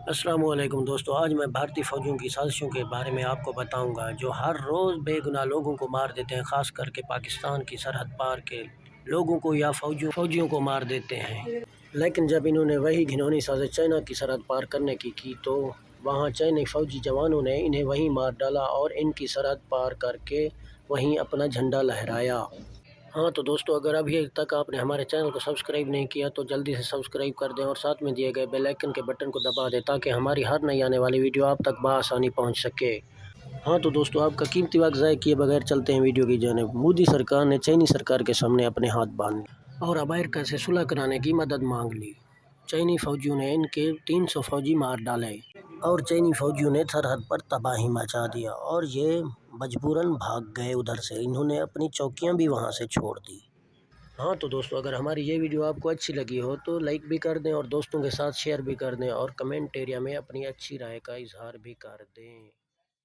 السلام علیکم دوستو، آج میں بھارتی فوجوں کی سازشوں کے بارے میں آپ کو بتاؤں گا جو ہر روز بے گناہ لوگوں کو مار دیتے ہیں، خاص کر کے پاکستان کی سرحد پار کے لوگوں کو یا فوجیوں کو مار دیتے ہیں۔ لیکن جب انہوں نے وہی گھنونی سازش چائنا کی سرحد پار کرنے کی تو وہاں چینی فوجی جوانوں نے انہیں وہیں مار ڈالا اور ان کی سرحد پار کر کے وہیں اپنا جھنڈا لہرایا۔ ہاں تو دوستو، اگر ابھی تک آپ نے ہمارے چینل کو سبسکرائب نہیں کیا تو جلدی سے سبسکرائب کر دیں اور ساتھ میں دیے گئے بیل آئیکن کے بٹن کو دبا دیں تاکہ ہماری ہر نئی آنے والی ویڈیو آپ تک بآسانی پہنچ سکے۔ ہاں تو دوستو، آپ کا قیمتی وقت ضائع کیے بغیر چلتے ہیں ویڈیو کی جانب۔ مودی سرکار نے چینی سرکار کے سامنے اپنے ہاتھ باندھ لیے اور امریکہ سے صلح کرانے کی مدد مانگ لی۔ چینی فوجیوں نے ان کے 300 فوجی مار ڈالے اور چینی فوجیوں نے سرحد پر تباہی مچا دیا اور یہ مجبوراً بھاگ گئے ادھر سے، انہوں نے اپنی چوکیاں بھی وہاں سے چھوڑ دی۔ ہاں تو دوستو، اگر ہماری یہ ویڈیو آپ کو اچھی لگی ہو تو لائک بھی کر دیں اور دوستوں کے ساتھ شیئر بھی کر دیں اور کمنٹ ایریا میں اپنی اچھی رائے کا اظہار بھی کر دیں۔